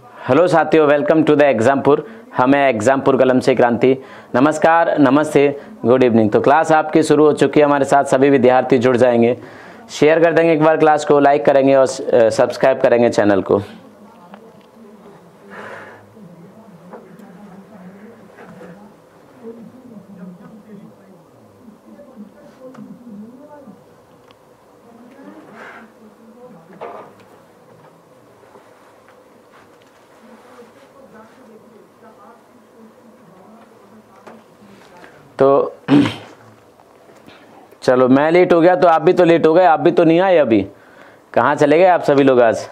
Hello साथियों, welcome to the Exampur. हमें एग्जामपुर कलम से क्रांति। नमस्कार, नमस्ते, गुड इवनिंग। तो क्लास आपकी शुरू हो चुकी है। हमारे साथ सभी विद्यार्थी जुड़ जाएंगे। शेयर कर देंगे एक बार क्लास को, लाइक करेंगे और सब्सक्राइब करेंगे चैनल को। तो चलो, मैं लेट हो गया तो आप भी तो लेट हो गए। आप भी तो नहीं आए अभी। कहाँ चले गए आप सभी लोग? आज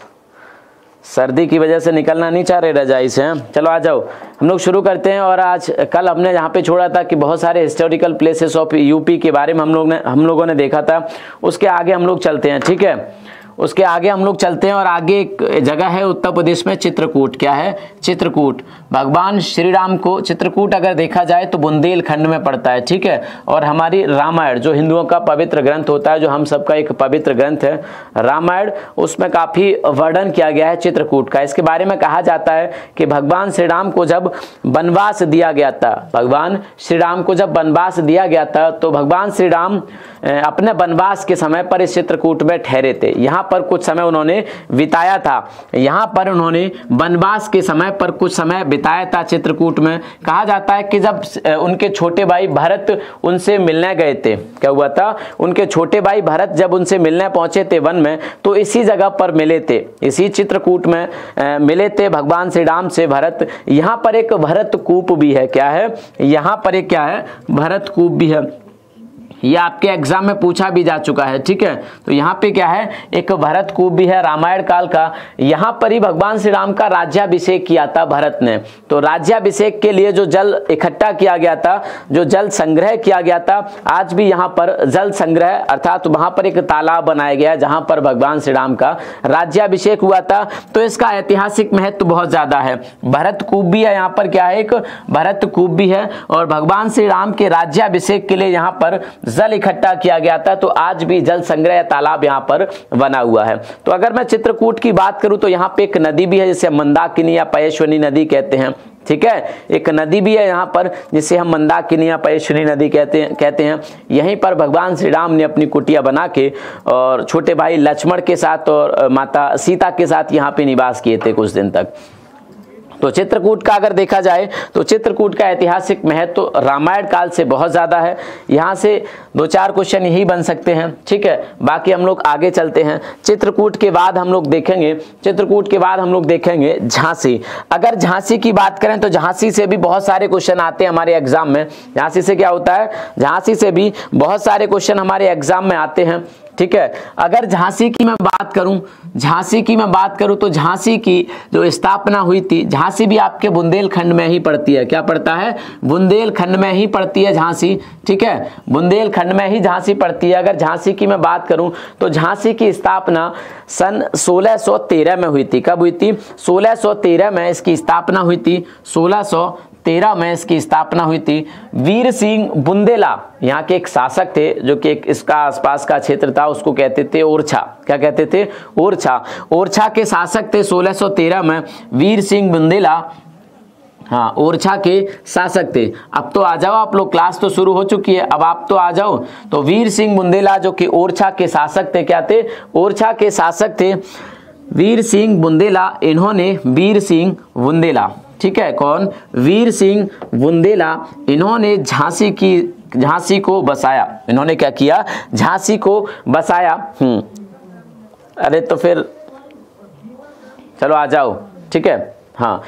सर्दी की वजह से निकलना नहीं चाह रहे रजाई से। हैं, चलो आ जाओ, हम लोग शुरू करते हैं। और आज कल हमने यहाँ पे छोड़ा था कि बहुत सारे हिस्टोरिकल प्लेसेस ऑफ यूपी के बारे में हम लोगों ने देखा था। उसके आगे हम लोग चलते हैं, ठीक है। उसके आगे हम लोग चलते हैं और आगे एक जगह है उत्तर प्रदेश में, चित्रकूट। क्या है? चित्रकूट। भगवान श्री राम को चित्रकूट अगर देखा जाए तो बुंदेलखंड में पड़ता है, ठीक है। और हमारी रामायण जो हिंदुओं का पवित्र ग्रंथ होता है, जो हम सबका एक पवित्र ग्रंथ है रामायण, उसमें काफी वर्णन किया गया है चित्रकूट का। इसके बारे में कहा जाता है कि भगवान श्री राम को जब वनवास दिया गया था, भगवान श्री राम को जब वनवास दिया गया था, तो भगवान श्री राम अपने वनवास के समय पर इस चित्रकूट में ठहरे थे। यहाँ पर कुछ समय उन्होंने बिताया था। यहाँ पर उन्होंने वनवास के समय पर कुछ समय बिताया था चित्रकूट में। कहा जाता है कि जब उनके छोटे भाई भरत उनसे मिलने गए थे, क्या हुआ था? उनके छोटे भाई भरत जब उनसे मिलने पहुंचे थे वन में, तो इसी जगह पर मिले थे, इसी चित्रकूट में मिले थे भगवान श्री राम से भरत। यहाँ पर एक भरत कूप भी है। क्या है? यहाँ पर एक क्या है? भरत कूप भी है। ये आपके एग्जाम में पूछा भी जा चुका है, ठीक है। तो यहाँ पे क्या है? एक भरत कूप भी है रामायण काल का। यहाँ पर ही भगवान श्री राम का राज्याभिषेक किया था भरत ने। तो राज्याभिषेक के लिए जो जल इकट्ठा किया गया था, जो जल संग्रह किया गया था, आज भी यहाँ पर जल संग्रह अर्थात वहां पर एक तालाब बनाया गया जहां पर भगवान श्री राम का राज्याभिषेक हुआ था। तो इसका ऐतिहासिक महत्व बहुत ज्यादा है। भरत कूप भी है यहाँ पर। क्या है? एक भरत कूप भी है। और भगवान श्री राम के राज्याभिषेक के लिए यहाँ पर जल इकट्ठा किया गया था। तो आज भी जल संग्रह तालाब यहाँ पर बना हुआ है। तो अगर मैं चित्रकूट की बात करूं तो यहाँ पे एक नदी भी है जिसे मंदाकिनी या पयस्विनी नदी कहते हैं, ठीक है। एक नदी भी है यहाँ पर जिसे हम मंदाकिनी या पयस्विनी नदी कहते हैं। यहीं पर भगवान श्री राम ने अपनी कुटिया बना के और छोटे भाई लक्ष्मण के साथ और माता सीता के साथ यहाँ पे निवास किए थे कुछ दिन तक। तो चित्रकूट का अगर देखा जाए तो चित्रकूट का ऐतिहासिक महत्व तो रामायण काल से बहुत ज्यादा है। यहाँ से 2-4 क्वेश्चन यही बन सकते हैं, ठीक है। बाकी हम लोग आगे चलते हैं। चित्रकूट के बाद हम लोग देखेंगे झांसी। अगर झांसी की बात करें तो झांसी से भी बहुत सारे क्वेश्चन आते हैं हमारे एग्जाम में। झांसी से क्या होता है? झांसी से भी बहुत सारे क्वेश्चन हमारे एग्जाम में आते हैं, ठीक है। अगर झांसी की मैं बात करूं तो झांसी की जो स्थापना हुई थी, झांसी भी आपके बुंदेलखंड में ही पड़ती है। क्या पड़ता है? बुंदेलखंड में ही पड़ती है झांसी, ठीक है। बुंदेलखंड में ही झांसी पड़ती है। अगर झांसी की मैं बात करूं तो झांसी की स्थापना सन 1613 में हुई थी। कब हुई थी? 1613 में इसकी स्थापना हुई थी। 1613 में इसकी स्थापना हुई थी। वीर सिंह बुंदेला यहाँ के एक शासक थे, जो कि एक इसका आसपास का क्षेत्र था, उसको कहते थे ओरछा। क्या कहते थे? ओरछा। ओरछा के शासक थे 1613 में वीर सिंह बुंदेला। हाँ, ओरछा के शासक थे। अब तो आ जाओ आप लोग, क्लास तो शुरू हो चुकी है, अब आप तो आ जाओ। तो वीर सिंह बुंदेला जो कि ओरछा के शासक थे, क्या थे? ओरछा के शासक थे वीर सिंह बुंदेला। इन्होंने वीर सिंह बुंदेला, ठीक है। कौन? वीर सिंह बुंदेला। इन्होंने झांसी को बसाया। इन्होंने क्या किया? झांसी को बसाया। अरे तो फिर चलो आ जाओ, ठीक है। हाँ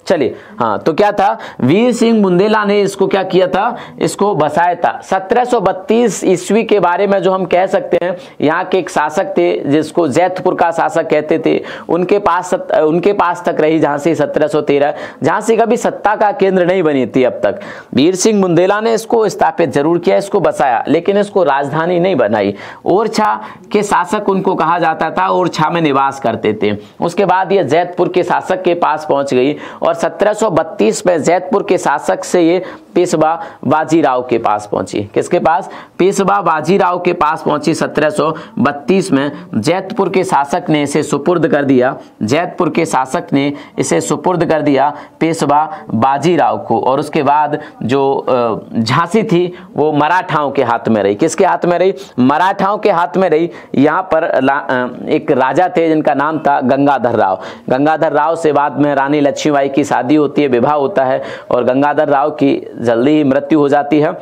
चलिए, हाँ तो क्या था? वीर सिंह बुंदेला ने इसको क्या किया था? इसको बसाया था। 1732 ईस्वी के बारे में जो हम कह सकते हैं, यहाँ के एक शासक थे जिसको जैतपुर का शासक कहते थे, उनके पास तक रही झांसी 1713। झांसी कभी सत्ता का केंद्र नहीं बनी थी अब तक। वीर सिंह बुंदेला ने इसको स्थापित जरूर किया, इसको बसाया, लेकिन इसको राजधानी नहीं बनाई। ओरछा के शासक उनको कहा जाता था, ओरछा में निवास करते थे। उसके बाद ये जैतपुर के शासक के पास पहुंच गई और 1732 में जैतपुर के शासक से ये पेशवा बाजीराव के पास पहुंची। किसके पास? पेशवा बाजीराव के पास पहुंची 1732 में। जैतपुर के शासक ने इसे सुपुर्द कर दिया, जैतपुर के शासक ने इसे सुपुर्द कर दिया पेशवा बाजीराव को। और उसके बाद जो झांसी थी वो मराठाओं के हाथ में रही। किसके हाथ में रही? मराठाओं के हाथ में रही। यहाँ पर एक राजा थे जिनका नाम था गंगाधर राव। गंगाधर राव से बाद में रानी लक्ष्मीबाई की शादी होती है, विवाह होता है और गंगाधर राव की जल्दी ही मृत्यु हो जाती है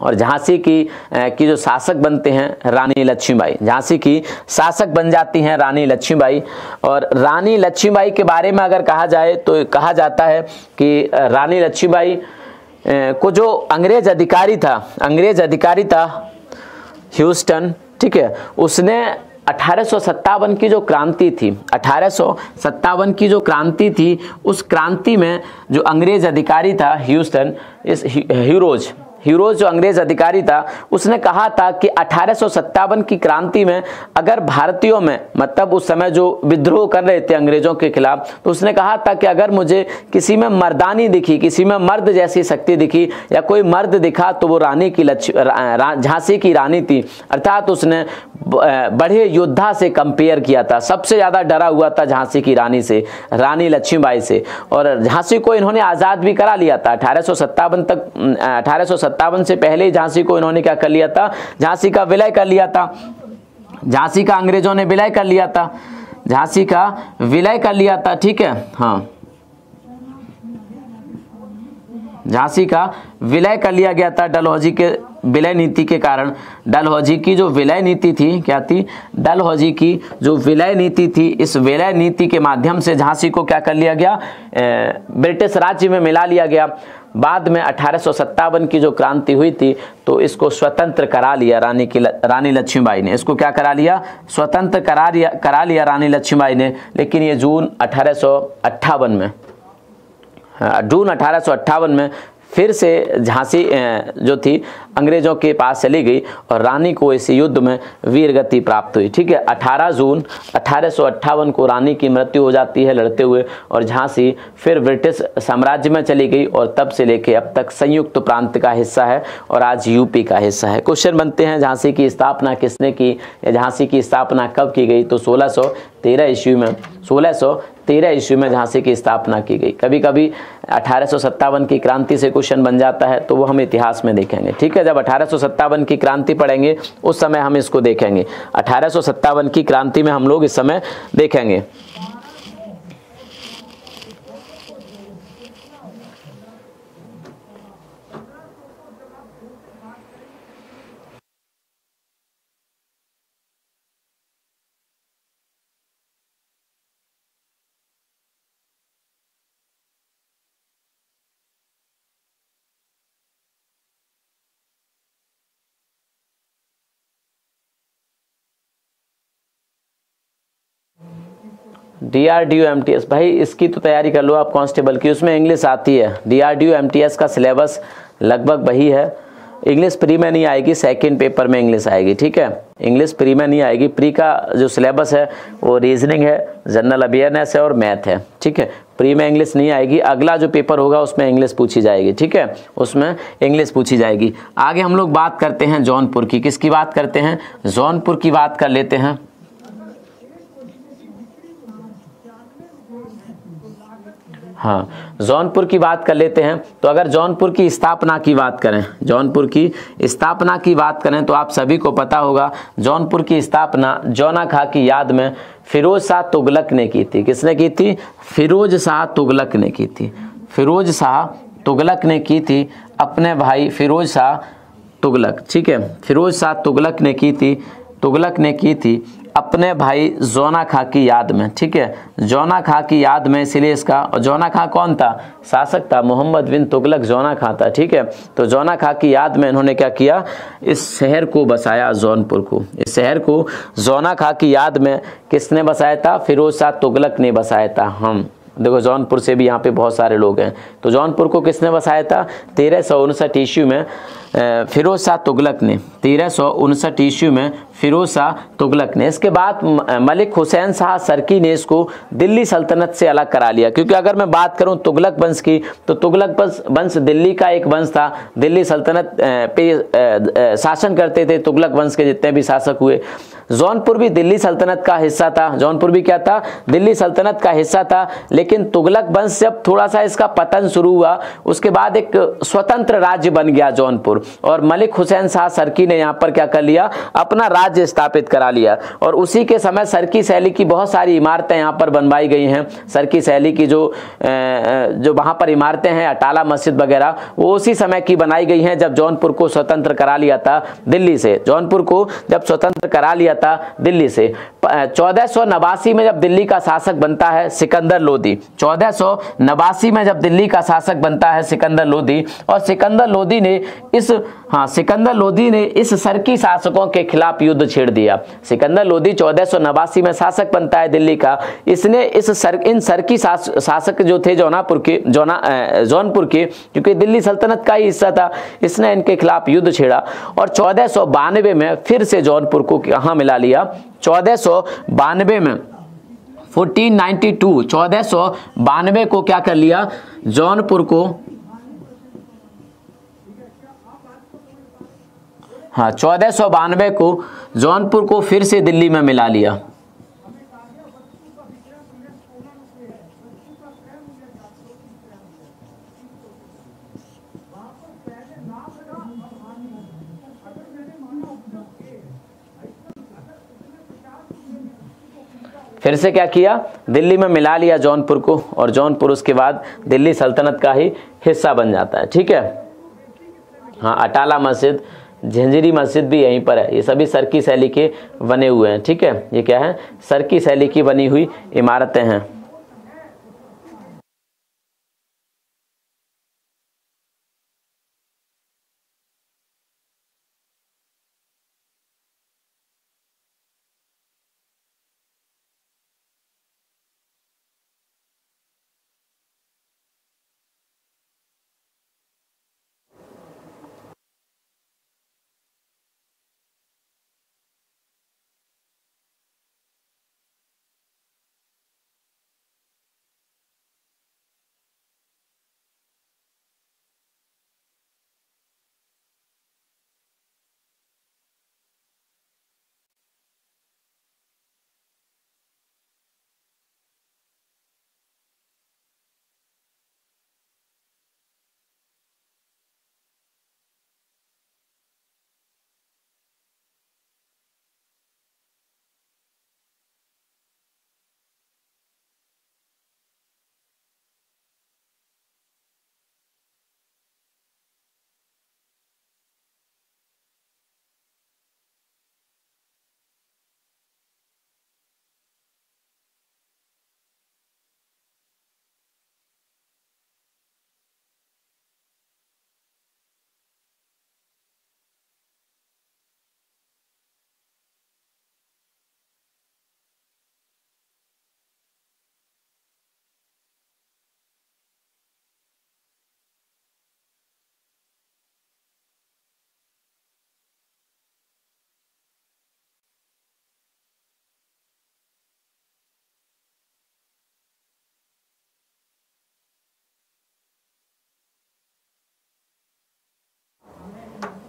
और झांसी की जो शासक बनते हैं रानी लक्ष्मीबाई, झांसी की शासक बन जाती हैं रानी लक्ष्मीबाई। और रानी लक्ष्मीबाई के बारे में अगर कहा जाए तो कहा जाता है कि रानी लक्ष्मीबाई को जो अंग्रेज अधिकारी था ह्यूस्टन, ठीक है, उसने 1857 की जो क्रांति थी, 1857 की जो क्रांति थी, उस क्रांति में जो अंग्रेज अधिकारी था ह्यूस्टन, इस हीरोज जो अंग्रेज अधिकारी था, उसने कहा था कि 1857 की क्रांति में अगर भारतीयों में, मतलब उस समय जो विद्रोह कर रहे थे अंग्रेजों के खिलाफ, तो उसने कहा था कि अगर मुझे किसी में मर्दानी दिखी, किसी में मर्द जैसी शक्ति दिखी या कोई मर्द दिखा तो वो झांसी की रानी थी। अर्थात उसने बड़े योद्धा से कंपेयर किया था, सबसे ज़्यादा डरा हुआ था झांसी की रानी से, रानी लक्ष्मीबाई से। और झांसी को इन्होंने आज़ाद भी करा लिया था 1857 से पहले ही झांसी को इन्होंने क्या कर लिया था? झांसी का विलय कर लिया था। झांसी का अंग्रेजों ने विलय कर लिया था, झांसी का विलय कर लिया था, ठीक है, हाँ, झांसी का विलय कर लिया गया था डलहौजी के विलय नीति के कारण। डलहौजी की जो विलय नीति थी, क्या थी? डलहौजी की जो विलय नीति थी, इस विलय नीति के माध्यम से झांसी को क्या कर लिया गया? ब्रिटिश राज्य में मिला लिया गया। बाद में 1857 की जो क्रांति हुई थी तो इसको स्वतंत्र करा लिया रानी लक्ष्मीबाई ने। इसको क्या करा लिया? स्वतंत्र करा लिया रानी लक्ष्मीबाई ने। लेकिन ये जून 1858 में फिर से झांसी जो थी अंग्रेजों के पास चली गई और रानी को इस युद्ध में वीर गति प्राप्त हुई, ठीक है। 18 जून 1858 को रानी की मृत्यु हो जाती है लड़ते हुए और झांसी फिर ब्रिटिश साम्राज्य में चली गई और तब से लेके अब तक संयुक्त प्रांत का हिस्सा है और आज यूपी का हिस्सा है। क्वेश्चन बनते हैं, झांसी की स्थापना किसने की या झांसी की स्थापना कब की गई? तो 1613 ईस्वी में, 1613 ईस्वी में झांसी की स्थापना की गई। कभी कभी 1857 की क्रांति से क्वेश्चन बन जाता है तो वो हम इतिहास में देखेंगे, ठीक है। जब 1857 की क्रांति पढ़ेंगे उस समय हम इसको देखेंगे। 1857 की क्रांति में हम लोग इस समय देखेंगे। DRDO MTS, भाई इसकी तो तैयारी कर लो आप कांस्टेबल की, उसमें इंग्लिश आती है। DRDO MTS का सिलेबस लगभग वही है। इंग्लिश प्री में नहीं आएगी, सेकंड पेपर में इंग्लिश आएगी, ठीक है। इंग्लिश प्री में नहीं आएगी। प्री का जो सिलेबस है वो रीजनिंग है, जनरल अवेयरनेस है और मैथ है, ठीक है। प्री में इंग्लिश नहीं आएगी। अगला जो पेपर होगा उसमें इंग्लिश पूछी जाएगी, ठीक है, उसमें इंग्लिश पूछी जाएगी। आगे हम लोग बात करते हैं जौनपुर की। किसकी बात करते हैं? जौनपुर की बात कर लेते हैं। हाँ, जौनपुर की बात कर लेते हैं। तो अगर जौनपुर की स्थापना की बात करें, जौनपुर की स्थापना की बात करें तो आप सभी को पता होगा जौनपुर की स्थापना जौना खां की याद में फिरोज शाह तुगलक ने की थी। किसने की थी? फिरोज शाह तुगलक ने की थी। फिरोज शाह तुगलक ने की थी अपने भाई फिरोज शाह तुगलक, ठीक है। फिरोज शाह तुगलक ने की थी, तुगलक ने की थी अपने भाई जौना खां की याद में, ठीक है, जौना खां की याद में। इसलिए इसका, और जौना खां कौन था? शासक था, मोहम्मद बिन तुगलक जौना खां था, ठीक है। तो जौना खां की याद में इन्होंने क्या किया? इस शहर को बसाया, जौनपुर को। इस शहर को जौना खां की याद में किसने बसाया था? फिरोज शाह तुगलक ने बसाया था। हम देखो जौनपुर से भी यहाँ पे बहुत सारे लोग हैं। तो जौनपुर को किसने बसाया था? 1359 ईस्वी में फिरोज शाह तुगलक ने 1359 ईस्वी में फिरोज शाह तुगलक ने। इसके बाद मलिक हुसैन शाह सरकी ने इसको दिल्ली सल्तनत से अलग करा लिया, क्योंकि अगर मैं बात करूं तुगलक वंश की तो तुगलक वंश दिल्ली का एक वंश था। दिल्ली सल्तनत पे शासन करते थे तुगलक वंश के जितने भी शासक हुए। जौनपुर भी दिल्ली सल्तनत का हिस्सा था। जौनपुर भी क्या था? दिल्ली सल्तनत का हिस्सा था। लेकिन तुगलक वंश जब थोड़ा सा इसका पतन शुरू हुआ, उसके बाद एक स्वतंत्र राज्य बन गया जौनपुर, और मलिक हुसैन शाह सरकी ने यहाँ पर क्या कर लिया? अपना राज्य स्थापित करा लिया। और उसी के समय सरकी शैली की बहुत सारी इमारतें यहाँ पर बनवाई गई हैं। सरकी शैली की जो वहाँ पर इमारतें हैं, अटाला मस्जिद वगैरह, वो उसी समय की बनाई गई हैं जब जौनपुर को स्वतंत्र करा लिया था दिल्ली से। जौनपुर को जब स्वतंत्र करा लिया था दिल्ली से। 1489 में जब दिल्ली का शासक बनता है सिकंदर लोदी, 1489 में जब दिल्ली का शासक बनता है सिकंदर लोदी, और सिकंदर लोदी ने इस सरकी शासकों के खिलाफ युद्ध छेड़ दिया। सिकंदर लोदी 1489 में शासक बनता है दिल्ली का। इसने इन सरकी शासक जो थे जौनपुर के, क्योंकि दिल्ली सल्तनत का ही हिस्सा था, इसने इनके खिलाफ युद्ध छेड़ा और 1492 में फिर से जौनपुर को कहाँ मिला लिया? 1492 में 1492 को क्या कर लिया? जौनपुर को, हाँ 1492 को जौनपुर को फिर से दिल्ली में मिला लिया। फिर से क्या किया? दिल्ली में मिला लिया जौनपुर को, और जौनपुर उसके बाद दिल्ली सल्तनत का ही हिस्सा बन जाता है। ठीक है, हाँ अटाला मस्जिद, झंझरी मस्जिद भी यहीं पर है। ये सभी सरकी शैली के बने हुए हैं। ठीक है, ये क्या है? सरकी शैली की बनी हुई इमारतें हैं।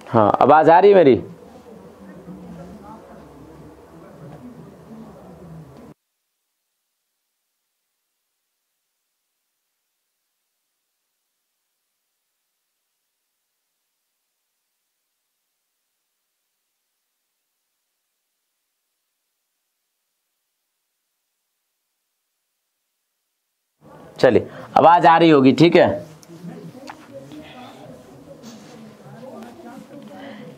हाँ आवाज आ रही है मेरी? चलिए आवाज आ रही होगी। ठीक है,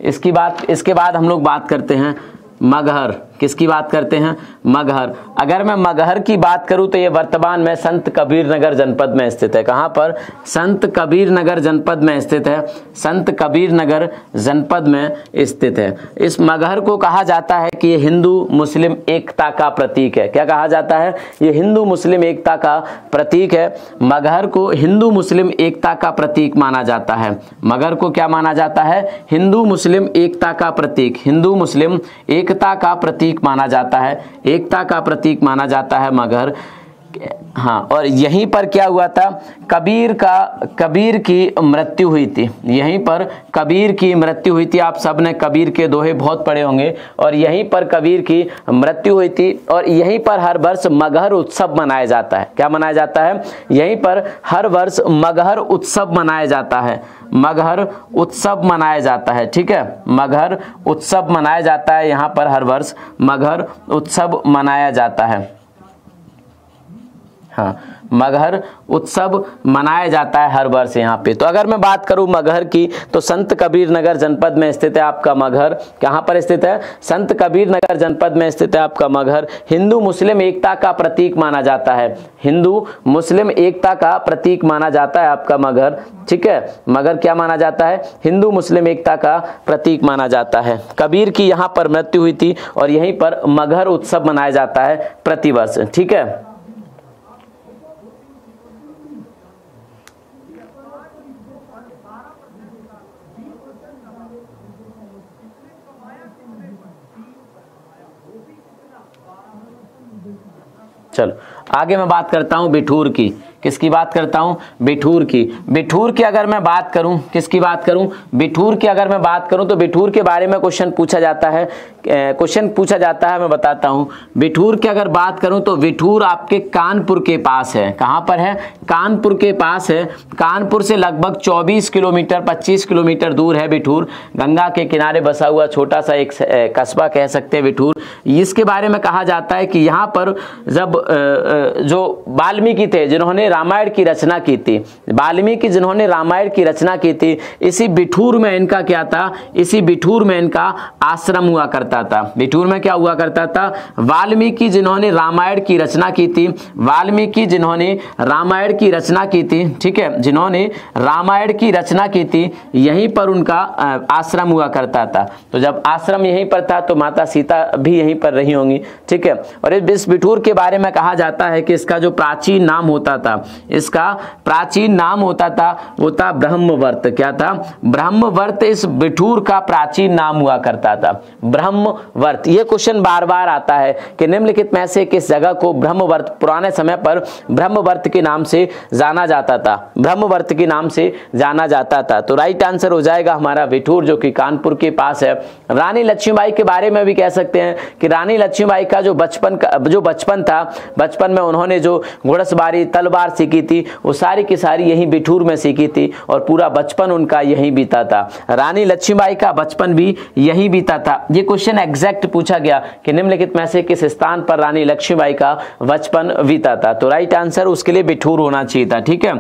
इसके बाद हम लोग बात करते हैं मगहर। किसकी बात करते हैं? मगहर। अगर मैं मगहर की बात करूं तो ये वर्तमान में संत कबीर नगर जनपद में स्थित है। कहां पर? संत कबीर नगर जनपद में स्थित है। संत कबीर नगर जनपद में स्थित है। इस मगहर को कहा जाता है कि ये हिंदू मुस्लिम एकता का प्रतीक है। क्या कहा जाता है? ये हिंदू मुस्लिम एकता का प्रतीक है। मगहर को हिंदू मुस्लिम एकता का प्रतीक माना जाता है। मगहर को क्या माना जाता है? हिंदू मुस्लिम एकता का प्रतीक, हिंदू मुस्लिम एकता का प्रतीक माना जाता है। एकता का प्रतीक माना जाता है मगहर। हाँ, और यहीं पर क्या हुआ था? कबीर की मृत्यु हुई थी। यहीं पर कबीर की मृत्यु हुई थी। आप सब ने कबीर के दोहे बहुत पढ़े होंगे, और यहीं पर कबीर की मृत्यु हुई थी, और यहीं पर हर वर्ष मगहर उत्सव मनाया जाता है। क्या मनाया जाता है? यहीं पर हर वर्ष मगहर उत्सव मनाया जाता है। मगहर उत्सव मनाया जाता है। ठीक है, मगहर उत्सव मनाया जाता है। यहाँ पर हर वर्ष मगहर उत्सव मनाया जाता है। हाँ, मगहर उत्सव मनाया जाता है हर वर्ष यहाँ पे। तो अगर मैं बात करूँ मगहर की, तो संत कबीर नगर जनपद में स्थित है आपका मगहर। कहाँ पर स्थित है? संत कबीर नगर जनपद में स्थित है आपका मगहर। हिंदू मुस्लिम एकता का प्रतीक माना जाता है। हिंदू मुस्लिम एकता का प्रतीक माना जाता है आपका मगहर। ठीक है, मगहर क्या माना जाता है? हिंदू मुस्लिम एकता का प्रतीक माना जाता है। कबीर की यहाँ पर मृत्यु हुई थी, और यहीं पर मगहर उत्सव मनाया जाता है प्रतिवर्ष। ठीक है, चलो आगे मैं बात करता हूं बिठूर की। किसकी बात करता हूं? बिठूर की। बिठूर की अगर मैं बात करूं, किसकी बात करूं? बिठूर की अगर मैं बात करूं तो बिठूर के बारे में क्वेश्चन पूछा जाता है। मैं बताता हूं। बिठूर की अगर बात करूं तो बिठूर आपके कानपुर के पास है। कहां पर है? कानपुर के पास है। कानपुर से लगभग 24 किलोमीटर 25 किलोमीटर दूर है बिठूर। गंगा के किनारे बसा हुआ छोटा सा एक कस्बा कह सकते हैं बिठूर। इसके बारे में कहा जाता है कि यहाँ पर जब जो वाल्मीकि थे जिन्होंने रामायण की रचना की थी, वाल्मीकि जिन्होंने रामायण की रचना की थी, इसी बिठूर में इनका क्या था? इसी बिठूर में इनका आश्रम हुआ करता था। बिठूर में क्या हुआ करता था? वाल्मीकि जिन्होंने रामायण की रचना की थी, वाल्मीकि जिन्होंने रामायण की रचना की थी, ठीक है, जिन्होंने रामायण की रचना की थी, यहीं पर उनका आश्रम हुआ करता था। तो जब आश्रम यहीं पर था तो माता सीता भी यहीं पर रही होंगी। ठीक है, और इस बिठूर के बारे में कहा जाता है कि इसका जो प्राचीन नाम होता था, इसका प्राचीन नाम होता था, वो था ब्रह्मवर्त। क्या था? ब्रह्मवर्त इस बिठूर का प्राचीन नाम हुआ करता था। ब्रह्मवर्त। ये क्वेश्चन बार बार आता है कि निम्नलिखित में से किस जगह को ब्रह्मवर्त, पुराने समय पर ब्रह्मवर्त के नाम से जाना जाता था? ब्रह्मवर्त के नाम से जाना जाता था। तो राइट आंसर हो जाएगा हमारा बिठूर, जो कि कानपुर के पास है। रानी लक्ष्मीबाई के बारे में भी कह सकते हैं कि रानी लक्ष्मीबाई का जो बचपन था, बचपन में उन्होंने जो घुड़सवारी तलवार सीखी थी, वो सारी की सारी यहीं बिठूर में सीखी थी, और पूरा बचपन उनका यहीं बीता था। रानी लक्ष्मीबाई का बचपन भी यहीं बीता था। ये क्वेश्चन एग्जैक्ट पूछा गया कि निम्नलिखित में से किस स्थान पर रानी लक्ष्मीबाई का बचपन बीता था? तो राइट आंसर उसके लिए बिठूर होना चाहिए था। ठीक है,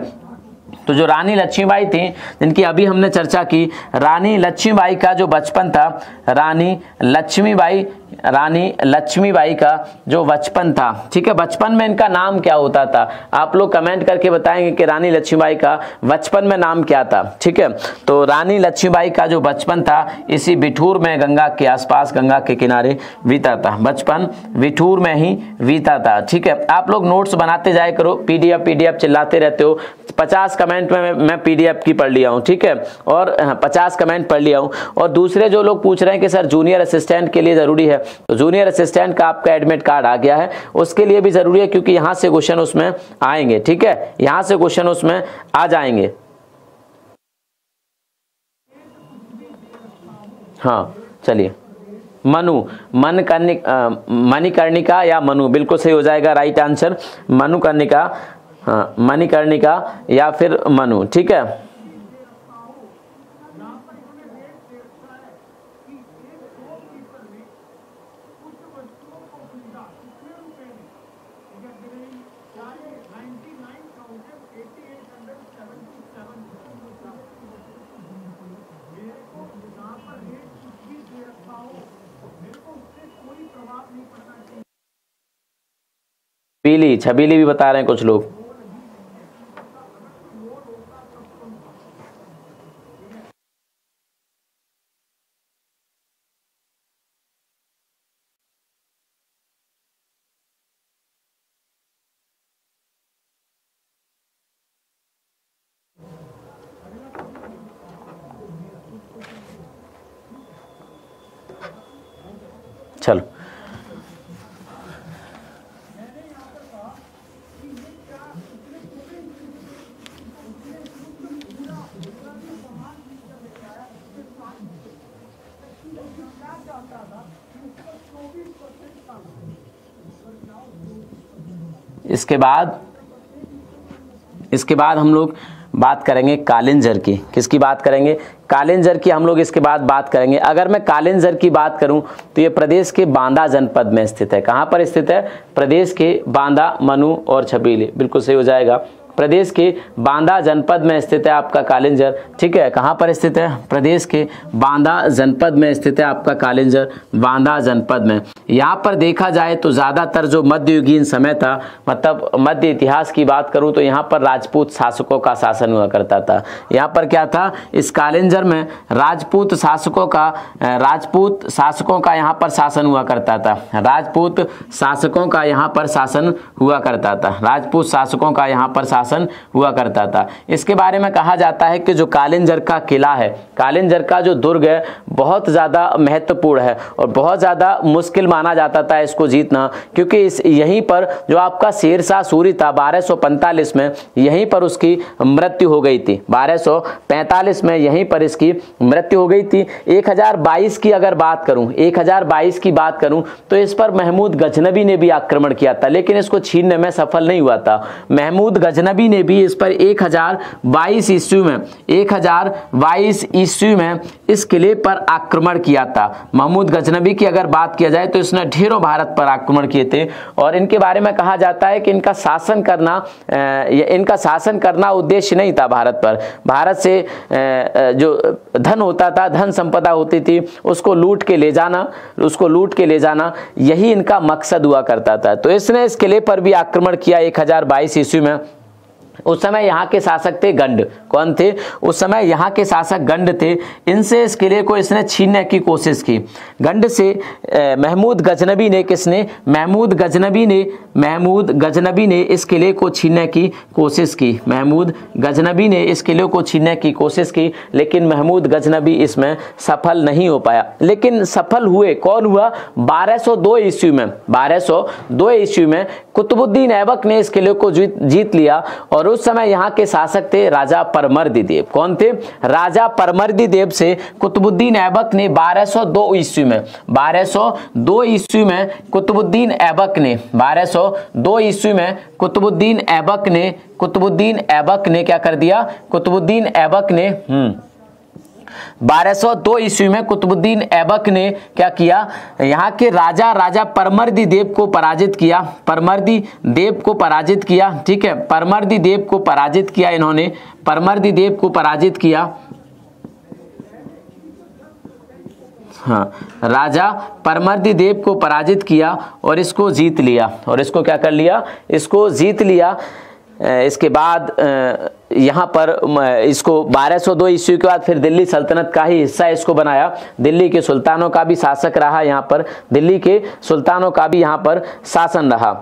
तो जो रानी लक्ष्मीबाई थी, जिनकी अभी हमने चर्चा की, रानी लक्ष्मीबाई का जो बचपन था, रानी लक्ष्मीबाई का जो बचपन था, ठीक है, बचपन में इनका नाम क्या होता था? आप लोग कमेंट करके बताएंगे कि रानी लक्ष्मीबाई का बचपन में नाम क्या था। ठीक है, तो रानी लक्ष्मीबाई का जो बचपन था इसी बिठूर में, गंगा के आसपास, गंगा के किनारे बीता था। बचपन बिठूर में ही बीता था। ठीक है, आप लोग नोट्स बनाते जाए करो। पीडीएफ चिल्लाते रहते हो। 50 कमेंट में मैं पीडीएफ की पढ़ लिया हूँ। ठीक है, और 50 कमेंट पढ़ लिया हूँ। और दूसरे जो लोग पूछ रहे हैं कि सर जूनियर असिस्टेंट के लिए जरूरी है, तो जूनियर असिस्टेंट का आपका एडमिट कार्ड आ गया है, उसके लिए भी जरूरी है, क्योंकि यहां से क्वेश्चन उसमें आएंगे। ठीक है, यहां से क्वेश्चन उसमें आ जाएंगे। हाँ, चलिए, मणिकर्णिका या मनु, बिल्कुल सही हो जाएगा राइट आंसर। मणिकर्णिका, हाँ, मणिकर्णिका या फिर मनु। ठीक है, छबीली, छबीली भी बता रहे हैं कुछ लोग। चलो इसके बाद हम लोग बात करेंगे कालिंजर की। किसकी बात करेंगे? कालिंजर की हम लोग इसके बाद बात करेंगे। अगर मैं कालिंजर की बात करूं तो ये प्रदेश के बांदा जनपद में स्थित है। कहां पर स्थित है? प्रदेश के बांदा, मनु और छबीली, बिल्कुल सही हो जाएगा। प्रदेश के बांदा जनपद में स्थित है आपका कालिंजर। ठीक है, कहां पर स्थित है? प्रदेश के बांदा जनपद में स्थित है आपका कालिंजर, बांदा जनपद में। यहाँ पर देखा जाए तो ज़्यादातर जो मध्ययुगीन समय था, मतलब मध्य इतिहास की बात करूँ तो यहाँ पर राजपूत शासकों का शासन हुआ करता था। यहाँ पर क्या था? इस कालिंजर में राजपूत शासकों का यहाँ पर शासन हुआ करता था। राजपूत शासकों का यहाँ पर शासन हुआ करता था। राजपूत शासकों का यहाँ पर शासन हुआ करता था। इसके बारे में कहा जाता है कि जो कालिंजर का किला है, कालिंजर का जो दुर्ग है, बहुत ज़्यादा महत्वपूर्ण है और बहुत ज़्यादा मुश्किल माना जाता था इसको जीतना, क्योंकि यहीं पर जो आपका शेरशाह सूरी था 1245 में, यहीं पर उसकी मृत्यु हो गई थी। 1245 में यहीं पर इसकी मृत्यु हो गई थी। 1022 की अगर बात करूं, 1022 की बात करूं तो इस पर महमूद गजनबी ने भी आक्रमण किया था, लेकिन इसको छीनने में सफल नहीं हुआ था। महमूद गजनबी ने भी इस पर 1022 ईस्वी में 1022 ईस्वी में इस किले पर आक्रमण किया था। महमूद गजनबी की अगर बात किया जाए तो इसने ढेरों भारत पर आक्रमण किए थे और इनके बारे में कहा जाता है कि इनका शासन करना उद्देश्य नहीं था भारत पर। भारत से जो धन होता था, धन संपदा होती थी, उसको लूट के ले जाना, यही इनका मकसद हुआ करता था। तो इसने इस किले पर भी आक्रमण किया 1022 ईस्वी में। उस समय यहाँ के शासक थे गंड। कौन थे? उस समय यहाँ के शासक गंड थे। इनसे इस किले को इसने छीनने की कोशिश की। गंड से महमूद गजनबी ने इस किले को छीनने की कोशिश की। महमूद गजनबी ने इस किले को छीनने की कोशिश की, लेकिन महमूद गजनबी इसमें सफल नहीं हो पाया। लेकिन सफल हुए कौन हुआ? 1202 ईस्वी में 1202 ईस्वी में कुतुबुद्दीन ऐबक ने इस किले को जीत लिया और उस समय यहाँ के शासक थे राजा परमर्दी देव। कौन थे? राजा परमर्दी देव से कुतुबुद्दीन ऐबक ने 1202 ईस्वी में कुतुबुद्दीन ऐबक ने क्या कर दिया? 1202 ईस्वी में कुतुबुद्दीन ऐबक ने क्या किया? यहाँ के राजा परमर्दी देव को पराजित किया। ठीक है, परमर्दी देव को पराजित किया इन्होंने। हाँ, राजा परमर्दी देव को पराजित किया और इसको जीत लिया। और इसको क्या कर लिया? इसको जीत लिया। इसके बाद यहाँ पर इसको 1202 ईस्वी के बाद फिर दिल्ली सल्तनत का ही हिस्सा इसको बनाया। दिल्ली के सुल्तानों का भी शासक रहा यहाँ पर, दिल्ली के सुल्तानों का भी यहाँ पर शासन रहा।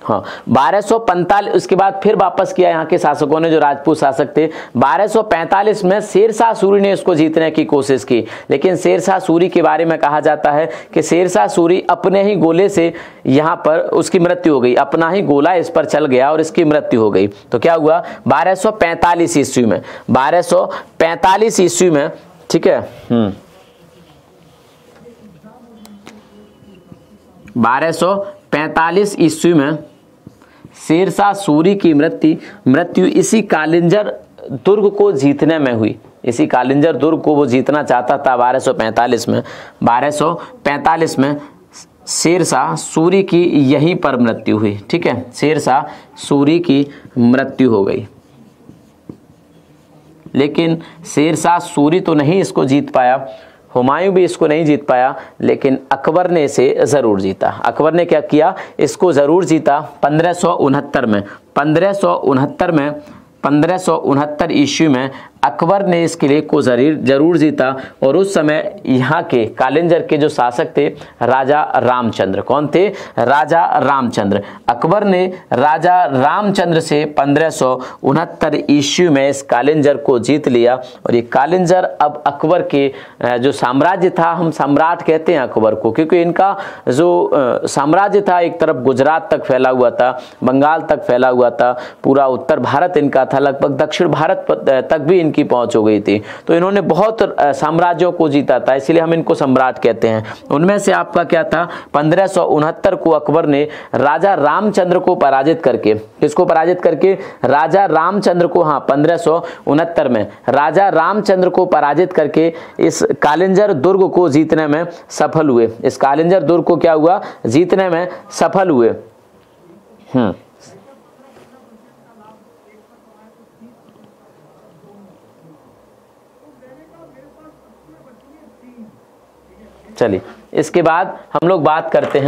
हाँ, 1245 उसके बाद फिर वापस किया यहाँ के शासकों ने, जो राजपूत शासक थे। 1245 में शेरशाह सूरी ने इसको जीतने की कोशिश की, लेकिन शेरशाह सूरी के बारे में कहा जाता है कि शेरशाह सूरी अपने ही गोले से यहाँ पर उसकी मृत्यु हो गई। अपना ही गोला इस पर चल गया और इसकी मृत्यु हो गई। तो क्या हुआ? 1245 ईस्वी में 1245 ईस्वी में, ठीक है, 1245 ईस्वी में शेरशाह सूरी की मृत्यु इसी कालिंजर दुर्ग को जीतने में हुई। इसी कालिंजर दुर्ग को वो जीतना चाहता था 1245 में। 1245 में शेरशाह सूरी की यहीं पर मृत्यु हुई। ठीक है, शेरशाह सूरी की मृत्यु हो गई, लेकिन शेरशाह सूरी तो नहीं इसको जीत पाया। हुमायूं भी इसको नहीं जीत पाया, लेकिन अकबर ने इसे ज़रूर जीता। अकबर ने क्या किया, इसको ज़रूर जीता 1569 में। 1569 ईस्वी में अकबर ने इस किले को ज़रूर जीता। और उस समय यहाँ के कालिंजर के जो शासक थे राजा रामचंद्र, कौन थे, राजा रामचंद्र। अकबर ने राजा रामचंद्र से 1569 ईस्वी में इस कालिंजर को जीत लिया। और ये कालिंजर अब अकबर के जो साम्राज्य था, हम सम्राट कहते हैं अकबर को, क्योंकि इनका जो साम्राज्य था एक तरफ गुजरात तक फैला हुआ था, बंगाल तक फैला हुआ था, पूरा उत्तर भारत इनका था, लगभग दक्षिण भारत तक भी इनकी पहुंच हो गई थी। तो इन्होंने बहुत साम्राज्यों को जीता था, इसलिए हम इनको सम्राट कहते हैं। उनमें से आपका क्या था, 1569 को अकबर ने राजा रामचंद्र को पराजित करके, किसको पराजित करके, राजा रामचंद्र को, हाँ 1569 में राजा रामचंद्र को पराजित करके इस कालिंजर दुर्ग को जीतने में सफल हुए। इस कालिंजर दुर्ग को क्या हुआ, जीतने में सफल हुए। चलिए इसके बाद हम लोग बात करते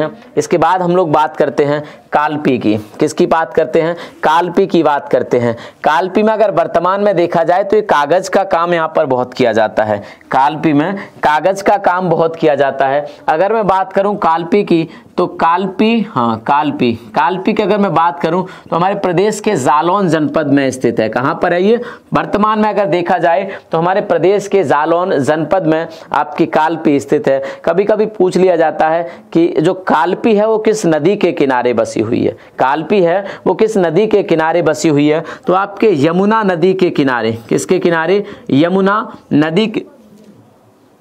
हैं कालपी की। किसकी बात करते हैं, कालपी की बात करते हैं। कालपी में अगर वर्तमान में देखा जाए तो ये कागज का काम यहाँ पर बहुत किया जाता है। कालपी में कागज का काम बहुत किया जाता है। अगर मैं बात करूं कालपी की तो कालपी की अगर मैं बात करूं तो हमारे प्रदेश के जालौन जनपद में स्थित है। कहां पर है ये, वर्तमान में अगर देखा जाए तो हमारे प्रदेश के जालौन जनपद में आपकी कालपी स्थित है। कभी कभी पूछ लिया जाता है कि जो कालपी है वो किस नदी के किनारे बसी हुई है, कालपी है वो किस नदी के किनारे बसी हुई है, तो आपके यमुना नदी के किनारे, किसके किनारे, यमुना नदी के,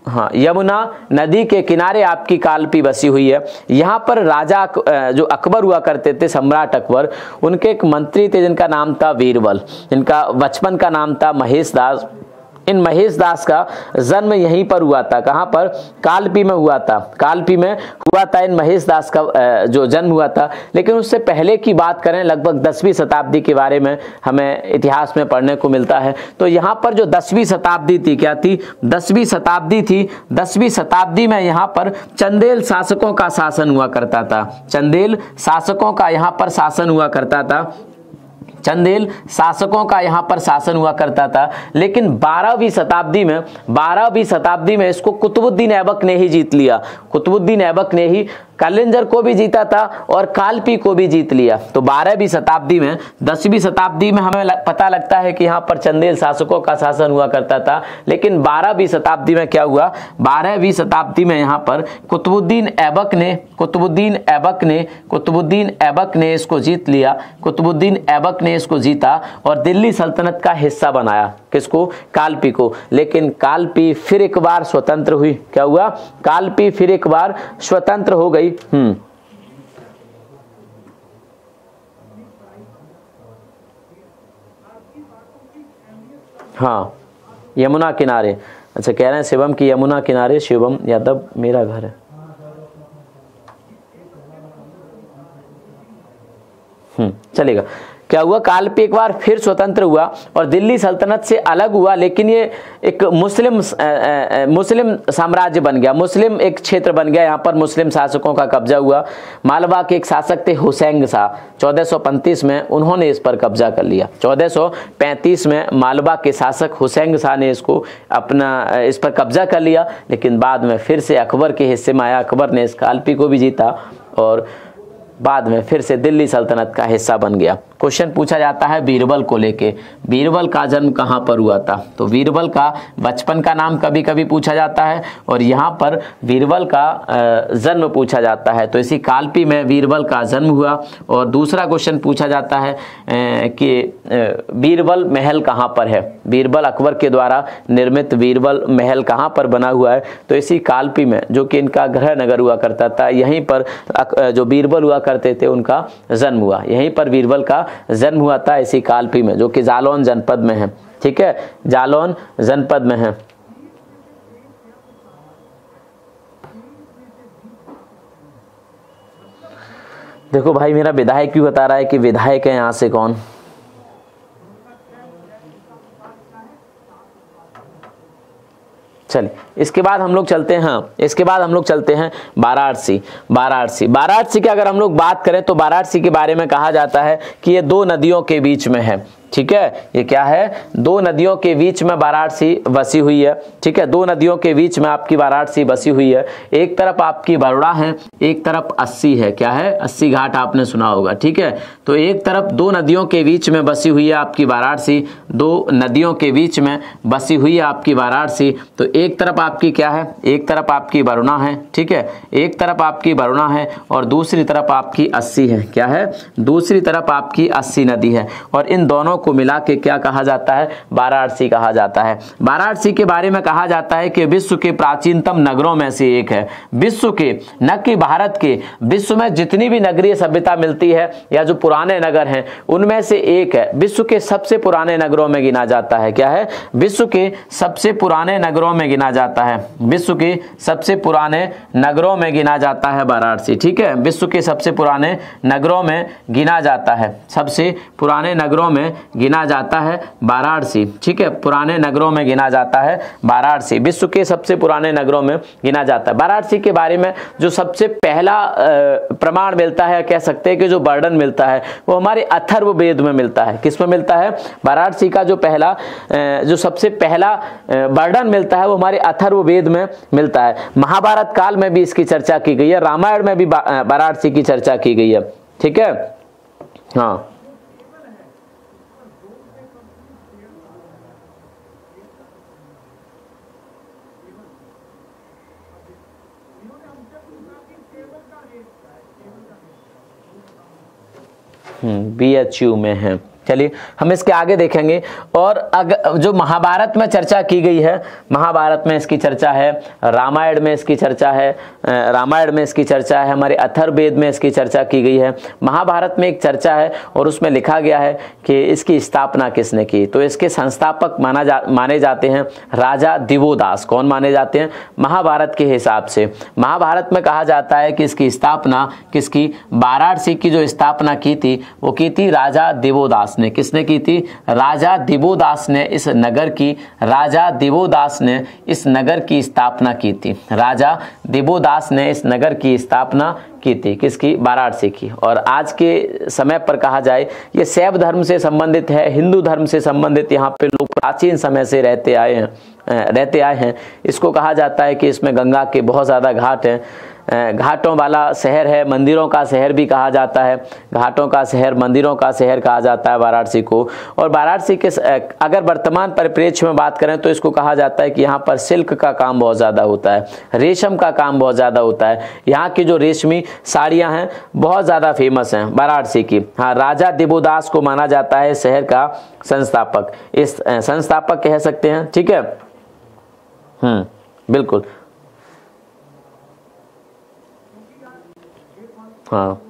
हाँ यमुना नदी के किनारे आपकी कालपी बसी हुई है। यहाँ पर राजा जो अकबर हुआ करते थे, सम्राट अकबर, उनके एक मंत्री थे जिनका नाम था बीरबल, जिनका बचपन का नाम था महेश दास। इन महेश दास का जन्म यहीं पर हुआ था। कहाँ पर, कालपी में हुआ था, कालपी में हुआ था इन महेश दास का जो जन्म हुआ था। लेकिन उससे पहले की बात करें, लगभग 10वीं शताब्दी के बारे में हमें इतिहास में पढ़ने को मिलता है। तो यहाँ पर जो 10वीं शताब्दी थी, क्या थी, 10वीं शताब्दी थी। 10वीं शताब्दी में यहाँ पर चंदेल शासकों का शासन हुआ करता था। चंदेल शासकों का यहाँ पर शासन हुआ करता था। चंदेल शासकों का यहाँ पर शासन हुआ करता था। लेकिन 12वीं शताब्दी में इसको कुतुबुद्दीन ऐबक ने ही जीत लिया। कुतुबुद्दीन ऐबक ने ही कालिंजर को भी जीता था और कालपी को भी जीत लिया। तो 12वीं शताब्दी में, 10वीं शताब्दी में हमें पता लगता है कि यहाँ पर चंदेल शासकों का शासन हुआ करता था। लेकिन 12वीं शताब्दी में क्या हुआ, 12वीं शताब्दी में यहाँ पर कुतुबुद्दीन ऐबक ने इसको जीत लिया। कुतुबुद्दीन ऐबक ने इसको जीता और दिल्ली सल्तनत का हिस्सा बनाया। किसको, कालपी को। लेकिन कालपी फिर एक बार स्वतंत्र हुई। क्या हुआ, कालपी फिर एक बार स्वतंत्र हो गई। हाँ यमुना किनारे, अच्छा कह रहे हैं शिवम की यमुना किनारे, शिवम यादव मेरा घर है। चलेगा। क्या हुआ, कालपी एक बार फिर स्वतंत्र हुआ और दिल्ली सल्तनत से अलग हुआ। लेकिन ये एक मुस्लिम साम्राज्य बन गया, मुस्लिम एक क्षेत्र बन गया। यहाँ पर मुस्लिम शासकों का कब्जा हुआ। मालवा के एक शासक थे हुसैन शाह, 1435 में उन्होंने इस पर कब्जा कर लिया। 1435 में मालवा के शासक हुसैन शाह ने इस पर कब्जा कर लिया। लेकिन बाद में फिर से अकबर के हिस्से में आया। अकबर ने इस कालपी को भी जीता और बाद में फिर से दिल्ली सल्तनत का हिस्सा बन गया। क्वेश्चन पूछा जाता है बीरबल को लेके, बीरबल का जन्म कहाँ पर हुआ था। तो बीरबल का बचपन का नाम कभी कभी पूछा जाता है और यहाँ पर बीरबल का जन्म पूछा जाता है। तो इसी कालपी में बीरबल का जन्म हुआ। और दूसरा क्वेश्चन पूछा जाता है कि बीरबल महल कहाँ पर है, बीरबल अकबर के द्वारा निर्मित बीरबल महल कहाँ पर बना हुआ है। तो इसी कालपी में, जो कि इनका गृह नगर हुआ करता था, यहीं पर जो बीरबल हुआ करते थे उनका जन्म हुआ। यहीं पर बीरबल का जन्म हुआ था, इसी कालपी में, जो कि जालौन जनपद में है। ठीक है, जालौन जनपद में है। देखो भाई, मेरा विधायक भी बता रहा है कि विधायक है यहां से कौन। चलिए इसके बाद हम लोग चलते हैं, हाँ इसके बाद हम लोग चलते हैं वाराणसी। वाराणसी की अगर हम लोग बात करें तो वाराणसी के बारे में कहा जाता है कि ये दो नदियों के बीच में है। ठीक है, ये क्या है, दो नदियों के बीच में वाराणसी बसी हुई है। ठीक है, दो नदियों के बीच में आपकी वाराणसी बसी हुई है। एक तरफ आपकी बरोड़ा है, एक तरफ 80 है। क्या है, 80 घाट आपने सुना होगा। ठीक है, तो एक तरफ दो नदियों के बीच में बसी हुई है आपकी वाराणसी, दो नदियों के बीच में बसी हुई है आपकी वाराणसी। तो एक तरफ आपकी क्या है, एक तरफ आपकी वरुणा है। ठीक है, एक तरफ आपकी वरुणा है और दूसरी तरफ आपकी 80 है। क्या है, दूसरी तरफ आपकी 80 नदी है और इन दोनों को मिला के क्या कहा जाता है, वाराणसी कहा जाता है। वाराणसी के बारे में कहा जाता है कि विश्व के प्राचीनतम नगरों में से एक है। विश्व के, न कि भारत के, विश्व में जितनी भी नगरीय सभ्यता मिलती है या जो पुराने नगर हैं उनमें से एक है। विश्व के सबसे पुराने नगरों में गिना जाता है। क्या है, विश्व के सबसे पुराने नगरों में गिना जाता है। विश्व के सबसे पुराने नगरों में गिना जाता है वाराणसी। ठीक है, विश्व के सबसे पुराने नगरों में गिना जाता है, सबसे पुराने नगरों में गिना जाता है वाराणसी। ठीक है, पुराने नगरों में गिना जाता है वाराणसी, विश्व के सबसे पुराने नगरों में गिना जाता है। वाराणसी के बारे में जो सबसे पहला प्रमाण मिलता है, कह सकते हैं कि जो वर्णन मिलता है वो हमारे अथर्ववेद में मिलता है। किस में मिलता है, वाराणसी का जो पहला जो सबसे पहला वर्णन मिलता है वो हमारे अथर्ववेद में मिलता है। महाभारत काल में भी इसकी चर्चा की गई है, रामायण में भी वाराणसी की चर्चा की गई है। ठीक है, हाँ BHU में है। चलिए हम इसके आगे देखेंगे। और जो महाभारत में चर्चा की गई है, महाभारत में इसकी चर्चा है, रामायण में इसकी चर्चा है, रामायण में इसकी चर्चा है, हमारे अथर्ववेद में इसकी चर्चा की गई है। महाभारत में एक चर्चा है और उसमें लिखा गया है कि इसकी स्थापना किसने की। तो इसके संस्थापक माने जाते हैं राजा दिवोदास। कौन माने जाते हैं, महाभारत के हिसाब से। महाभारत में कहा जाता है कि इसकी स्थापना किसकी, वाराणसी की जो स्थापना की थी वो की थी राजा दिवोदास ने। किसने की थी, राजा दिवोदास ने इस नगर की, राजा दिवोदास ने इस नगर की स्थापना की थी। राजा दिवोदास ने इस नगर की स्थापना की थी, किसकी, वाराणसी की। और आज के समय पर कहा जाए ये शैव धर्म से संबंधित है, हिंदू धर्म से संबंधित यहाँ पे लोग प्राचीन समय से रहते आए हैं। इसको कहा जाता है कि इसमें गंगा के बहुत ज़्यादा घाट हैं, घाटों वाला शहर है, मंदिरों का शहर भी कहा जाता है, घाटों का शहर, मंदिरों का शहर कहा जाता है वाराणसी को। और वाराणसी के अगर वर्तमान परिप्रेक्ष्य में बात करें तो इसको कहा जाता है कि यहाँ पर सिल्क का काम बहुत ज़्यादा होता है, रेशम का काम बहुत ज़्यादा होता है। यहाँ की जो रेशमी साड़ियाँ हैं बहुत ज़्यादा फेमस हैं वाराणसी की। हाँ, राजा दिवोदास को माना जाता है शहर का संस्थापक, इस संस्थापक कह सकते हैं। ठीक है, बिल्कुल, हाँ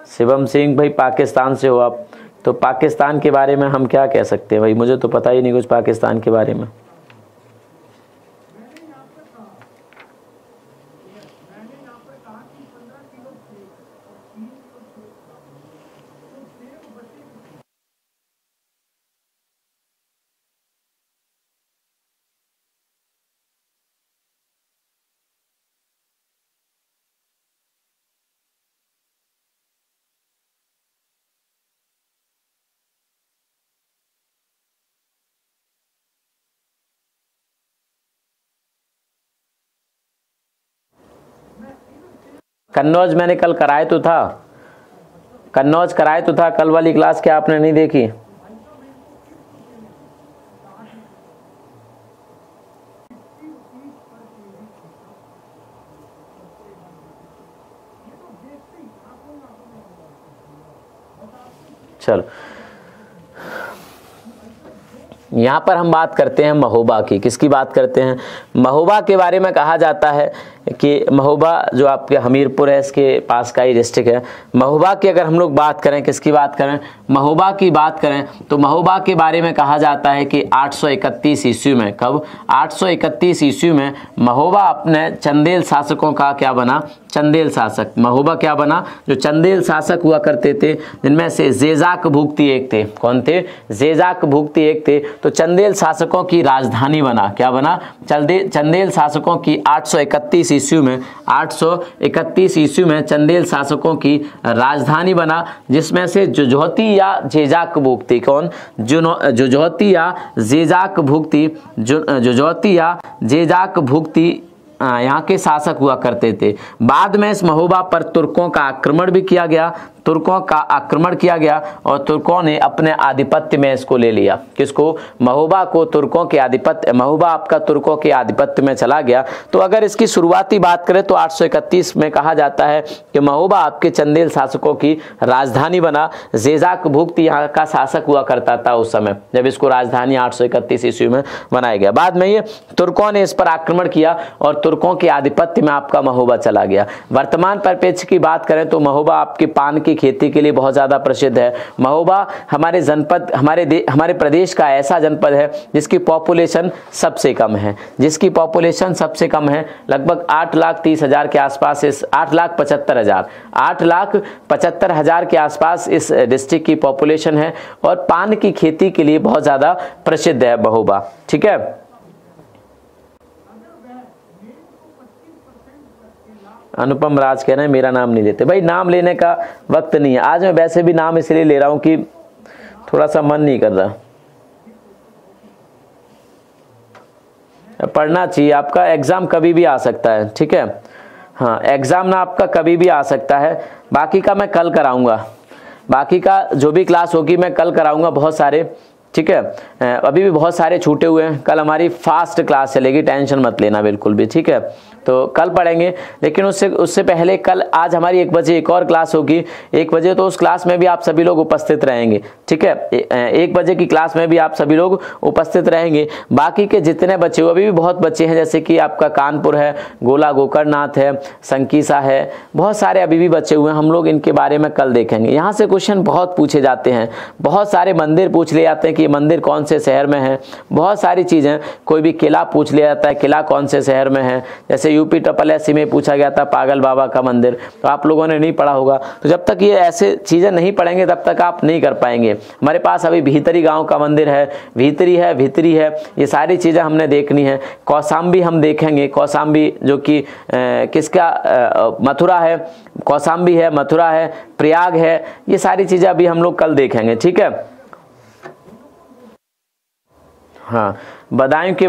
शिवम सिंह भाई पाकिस्तान से हो आप, तो पाकिस्तान के बारे में हम क्या कह सकते हैं भाई, मुझे तो पता ही नहीं कुछ पाकिस्तान के बारे में। कन्नौज मैंने कल कराए तो था, कन्नौज कराए तो था कल वाली क्लास, क्या आपने नहीं देखी? चलो यहाँ पर हम बात करते हैं महोबा की। किसकी बात करते हैं? महोबा के बारे में कहा जाता है कि महोबा जो आपके हमीरपुर है इसके पास का ही डिस्ट्रिक्ट है। महोबा की अगर हम लोग बात करें, किसकी बात करें? महोबा की बात करें तो महोबा के बारे में कहा जाता है कि 831 ईस्वी में, कब 831 ईस्वी में महोबा अपने चंदेल शासकों का क्या बना, चंदेल शासक। महोबा क्या बना, जो चंदेल शासक हुआ करते थे जिनमें से जेजाक भुक्ती एक थे। कौन थे, जेजाक भुक्ती एक थे। तो चंदेल शासकों की राजधानी बना, क्या बना, चंदेल शासकों की 831 ईस्वी में, 831 ईस्वी में चंदेल शासकों की राजधानी बना, जिसमें से जुझौती या जेजाक भुक्ती, कौन, जुझौती या जेजाक भुक्ती, जुझौती या जेजाक भुक्ती यहाँ के शासक हुआ करते थे। बाद में इस महोबा पर तुर्कों का आक्रमण भी किया गया, तुर्कों का आक्रमण किया गया और तुर्कों ने अपने आधिपत्य में इसको ले लिया। किसको, महोबा को तुर्कों के आधिपत्य, महोबा आपका तुर्कों के आधिपत्य में चला गया। तो अगर इसकी शुरुआती बात करें तो 831 में कहा जाता है कि महोबा आपके चंदेल शासकों की राजधानी बना। जेजाक भुक्त यहाँ का शासक हुआ करता था उस समय जब इसको राजधानी 831 ईस्वी में बनाया गया। बाद में ये तुर्कों ने इस पर आक्रमण किया और तुर्कों के आधिपत्य में आपका महोबा चला गया। वर्तमान परिप्रेक्ष्य की बात करें तो महोबा आपके पान की खेती के लिए बहुत ज़्यादा प्रसिद्ध है। महोबा हमारे जनपद, हमारे प्रदेश का ऐसा जनपद है जिसकी पॉपुलेशन सबसे कम है, जिसकी पॉपुलेशन सबसे कम है, लगभग 8,30,000 के आसपास, इस 8,75,000 के आसपास इस डिस्ट्रिक्ट की पॉपुलेशन है और पान की खेती के लिए बहुत ज़्यादा प्रसिद्ध है महोबा। ठीक है, अनुपम राज कह रहे हैं मेरा नाम नहीं लेते। भाई नाम लेने का वक्त नहीं है आज, मैं वैसे भी नाम इसलिए ले रहा हूं कि थोड़ा सा मन नहीं कर रहा। पढ़ना चाहिए, आपका एग्जाम कभी भी आ सकता है। ठीक है, हाँ एग्जाम ना आपका कभी भी आ सकता है। बाकी का मैं कल कराऊंगा, बाकी का जो भी क्लास होगी मैं कल कराऊंगा बहुत सारे। ठीक है, अभी भी बहुत सारे छूटे हुए हैं। कल हमारी फास्ट क्लास चलेगी, टेंशन मत लेना बिल्कुल भी। ठीक है, तो कल पढ़ेंगे, लेकिन उससे पहले कल, आज हमारी 1 बजे एक और क्लास होगी, 1 बजे, तो उस क्लास में भी आप सभी लोग उपस्थित रहेंगे। ठीक है, 1 बजे की क्लास में भी आप सभी लोग उपस्थित रहेंगे। बाकी के जितने बच्चे हुए, अभी भी बहुत बच्चे हैं, जैसे कि आपका कानपुर है, गोला गोकर्णनाथ है, संकीसा है, बहुत सारे अभी भी बच्चे हुए हैं। हम लोग इनके बारे में कल देखेंगे। यहाँ से क्वेश्चन बहुत पूछे जाते हैं, बहुत सारे मंदिर पूछ ले जाते हैं कि मंदिर कौन से शहर में है, बहुत सारी चीज़ें, कोई भी किला पूछ लिया जाता है, किला कौन से शहर में है। जैसे यूपी SSS में पूछा गया था पागल बाबा का मंदिर, तो आप लोगों ने नहीं पढ़ा होगा। तो जब तक ये ऐसे चीज़ें नहीं पढ़ेंगे तब तक आप नहीं कर पाएंगे। हमारे पास अभी भीतरी गांव का मंदिर है, भीतरी है, ये सारी चीज़ें हमने देखनी है। कौशाम्बी हम देखेंगे, कौशाम्बी जो कि किसका, मथुरा है, कौशाम्बी है, मथुरा है, प्रयाग है, ये सारी चीज़ें अभी हम लोग कल देखेंगे। ठीक है, हाँ बदायूं के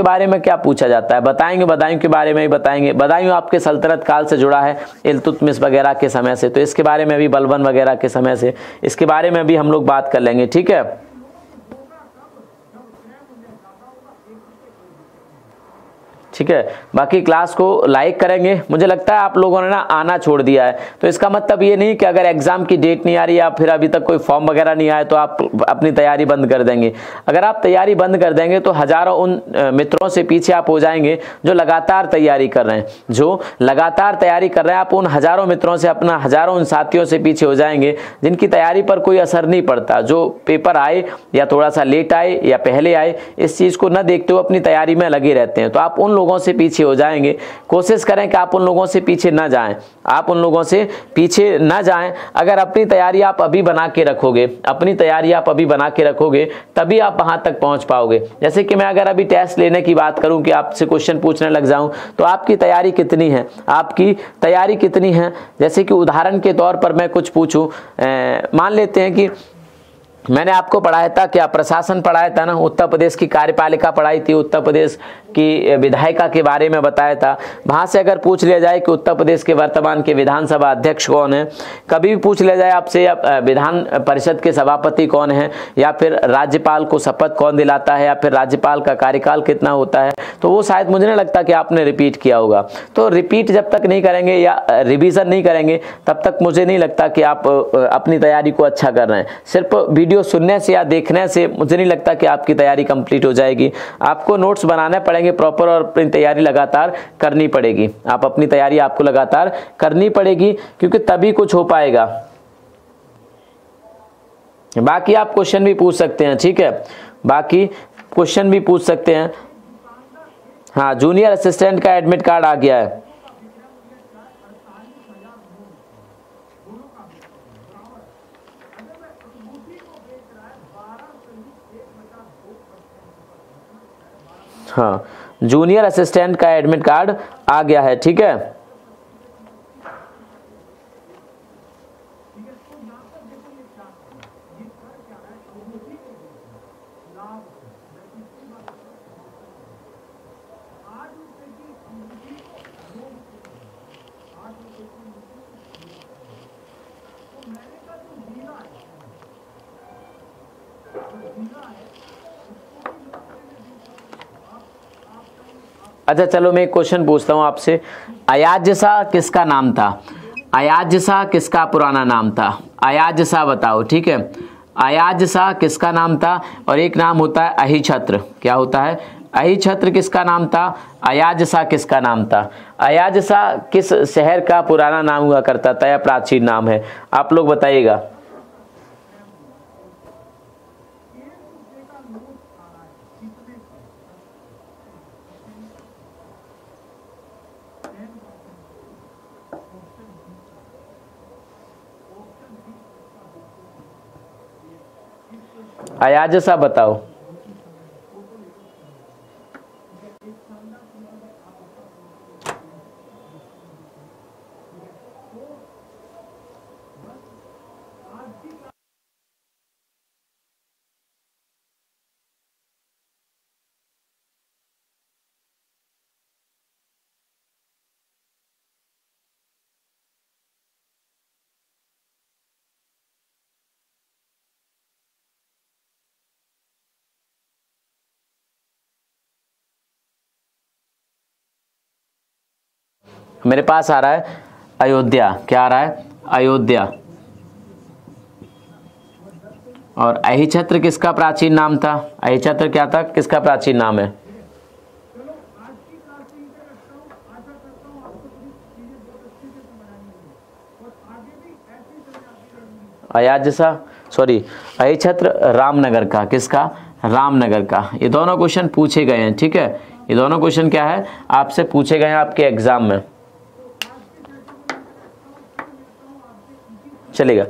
बारे में क्या पूछा जाता है, बताएंगे, बदायूं के बारे में ही बताएंगे। बदायूं आपके सल्तनत काल से जुड़ा है, इल्तुतमिश वगैरह के समय से, तो इसके बारे में भी, बलबन वगैरह के समय से, इसके बारे में भी हम लोग बात कर लेंगे। ठीक है, ठीक है, बाकी क्लास को लाइक करेंगे। मुझे लगता है आप लोगों ने ना आना छोड़ दिया है, तो इसका मतलब ये नहीं कि अगर एग्जाम की डेट नहीं आ रही या फिर अभी तक कोई फॉर्म वगैरह नहीं आया तो आप अपनी तैयारी बंद कर देंगे। अगर आप तैयारी बंद कर देंगे तो हजारों उन मित्रों से पीछे आप हो जाएंगे जो लगातार तैयारी कर रहे हैं, आप उन हजारों मित्रों से, अपना हजारों उन साथियों से पीछे हो जाएंगे जिनकी तैयारी पर कोई असर नहीं पड़ता, जो पेपर आए या थोड़ा सा लेट आए या पहले आए, इस चीज़ को न देखते हुए अपनी तैयारी में लगे रहते हैं। तो आप उन लोगों से पीछे हो जाएंगे। कोशिश करें कि आप उन लोगों से पीछे ना जाएं, अगर अपनी तैयारी आप अभी बना के रखोगे, तभी आप वहां तक पहुंच पाओगे। जैसे कि मैं अगर अभी टेस्ट लेने की बात करूं कि आपसे क्वेश्चन पूछने लग जाऊं, तो आपकी तैयारी कितनी है, जैसे कि उदाहरण के तौर पर मैं कुछ पूछूं, मान लेते हैं कि मैंने आपको पढ़ाया था, क्या प्रशासन पढ़ाया था ना, उत्तर प्रदेश की कार्यपालिका पढ़ाई थी, उत्तर प्रदेश की विधायिका के बारे में बताया था। वहाँ से अगर पूछ लिया जाए कि उत्तर प्रदेश के वर्तमान के विधानसभा अध्यक्ष कौन है, कभी भी पूछ लिया जाए आपसे विधान परिषद के सभापति कौन है, या फिर राज्यपाल को शपथ कौन दिलाता है, या फिर राज्यपाल का कार्यकाल कितना होता है, तो वो शायद मुझे नहीं लगता कि आपने रिपीट किया होगा। तो रिपीट जब तक नहीं करेंगे या रिविज़न नहीं करेंगे तब तक मुझे नहीं लगता कि आप अपनी तैयारी को अच्छा कर रहे हैं। सिर्फ वीडियो सुनने से या देखने से मुझे नहीं लगता कि आपकी तैयारी कंप्लीट हो जाएगी। आपको नोट्स बनाने पड़ेंगे प्रॉपर और अपनी तैयारी लगातार करनी पड़ेगी। अपनी तैयारी आपको लगातार करनी पड़ेगी, क्योंकि तभी कुछ हो पाएगा। बाकी आप क्वेश्चन भी पूछ सकते हैं, ठीक है, बाकी क्वेश्चन भी पूछ सकते हैं। हाँ, जूनियर असिस्टेंट का एडमिट कार्ड आ गया है। हाँ, जूनियर असिस्टेंट का एडमिट कार्ड आ गया है, ठीक है। अच्छा चलो मैं एक क्वेश्चन पूछता हूँ आपसे, अयाजसा किसका नाम था? अयाजसा किसका पुराना नाम था? अयाजसा बताओ, ठीक है। अयाजसा किसका नाम था? और एक नाम होता है अहिछत्र, क्या होता है? अहिछत्र किसका नाम था? अयाजसा किसका नाम था? अयाजसा किस शहर का पुराना नाम हुआ करता था या प्राचीन नाम है? आप लोग बताइएगा। अयाजसा बताओ। मेरे पास आ रहा है अयोध्या, क्या आ रहा है? अयोध्या। और अहिछत्र किसका प्राचीन नाम था? अहिछत्र क्या था, किसका प्राचीन नाम है? अयाजसा, सॉरी, अहिछत्र रामनगर का, किसका? रामनगर का। ये दोनों क्वेश्चन पूछे गए हैं, ठीक है। ये दोनों क्वेश्चन क्या है, आपसे पूछे गए हैं आपके एग्जाम में। चलेगा,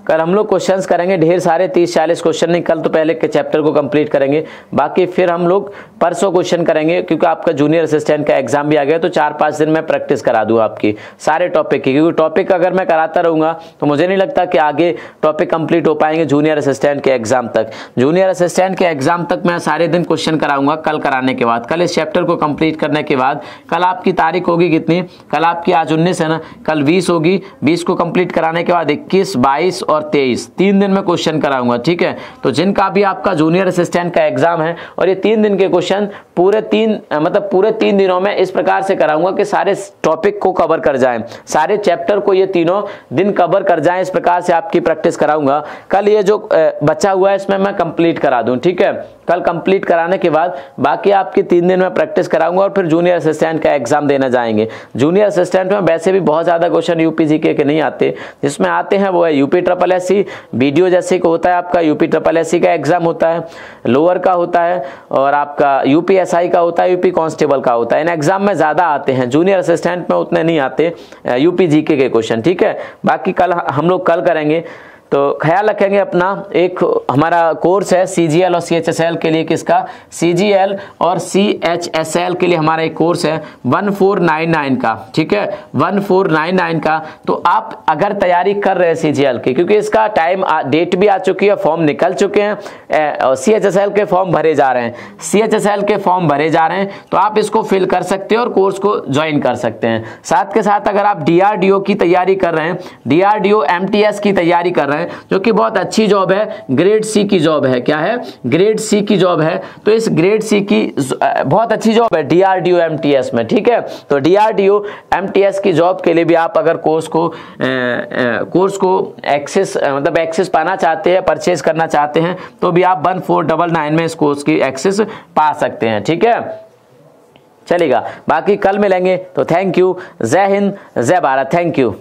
कल हम लोग क्वेश्चंस करेंगे ढेर सारे, 30-40 क्वेश्चन नहीं, कल तो पहले के चैप्टर को कंप्लीट करेंगे, बाकी फिर हम लोग परसों क्वेश्चन करेंगे, क्योंकि आपका जूनियर असिस्टेंट का एग्जाम भी आ गया, तो 4-5 दिन में प्रैक्टिस करा दूँ आपकी सारे टॉपिक की, क्योंकि टॉपिक अगर मैं कराता रहूँगा तो मुझे नहीं लगता कि आगे टॉपिक कंप्लीट हो पाएंगे जूनियर असिस्टेंट के एग्जाम तक। जूनियर असिस्टेंट के एग्जाम तक मैं सारे दिन क्वेश्चन कराऊंगा कल कराने के बाद। कल इस चैप्टर को कंप्लीट करने के बाद, कल आपकी तारीख होगी कितनी? कल आपकी आज 19 है ना, कल 20 होगी, 20 को कंप्लीट कराने के बाद 21, 22 और 23, 3 दिन में क्वेश्चन कराऊंगा, ठीक है। तो जिनका भी आपका जूनियर असिस्टेंट का एग्जाम है, और ये 3 दिन के क्वेश्चन पूरे 3 दिनों में इस प्रकार से कराऊंगा कि सारे टॉपिक को कवर कर जाएं, सारे चैप्टर को ये तीनों दिन कवर कर जाएं, इस प्रकार से आपकी प्रैक्टिस कराऊंगा। कल ये जो बचा हुआ है इसमें मैं कंप्लीट करा दूं, ठीक है। कल कंप्लीट कराने के बाद बाकी आपकी 3 दिन में प्रैक्टिस कराऊंगा, और फिर जूनियर असिस्टेंट का एग्जाम देने जाएंगे। जूनियर असिस्टेंट में वैसे भी बहुत ज्यादा क्वेश्चन यूपी जीके के नहीं आते, जिसमें आते हैं वो है यूपी SSC, वीडियो जैसे को होता है आपका यूपी SSC का एग्जाम होता है, लोअर का होता है, और आपका यूपी SI का होता है, यूपी कांस्टेबल का होता है। इन एग्जाम में ज्यादा आते हैं, जूनियर असिस्टेंट में उतने नहीं आते यूपी जीके के क्वेश्चन, ठीक है। बाकी कल हम लोग कल करेंगे, तो ख्याल रखेंगे अपना। एक हमारा कोर्स है CGL और CHSL के लिए, किसका? CGL और CHSL के लिए हमारा एक कोर्स है 1499 का, ठीक है, 1499 का। तो आप अगर तैयारी कर रहे हैं CGL की, क्योंकि इसका टाइम डेट भी आ चुकी है, फॉर्म निकल चुके हैं, CHSL के फॉर्म भरे जा रहे हैं, CHSL के फॉर्म भरे जा रहे हैं, तो आप इसको फिल कर सकते हैं और कोर्स को ज्वाइन कर सकते हैं। साथ के साथ अगर आप DRDO की तैयारी कर रहे हैं, DRDO MTS की तैयारी कर रहे हैं, जो कि बहुत अच्छी जॉब है, ग्रेड C की जॉब है, क्या है? ग्रेड C की जॉब है। तो इस ग्रेड C की बहुत अच्छी जॉब है DRDO MTS में, ठीक है। तो DRDO MTS की जॉब के लिए भी आप अगर कोर्स को एक्सेस पाना चाहते हैं, परचेज करना चाहते हैं, तो भी आप 1499 में इस कोर्स की एक्सेस पा सकते हैं, ठीक है। चलेगा, बाकी कल मिलेंगे, तो थैंक यू, जय हिंद, जय भारत, थैंक यू।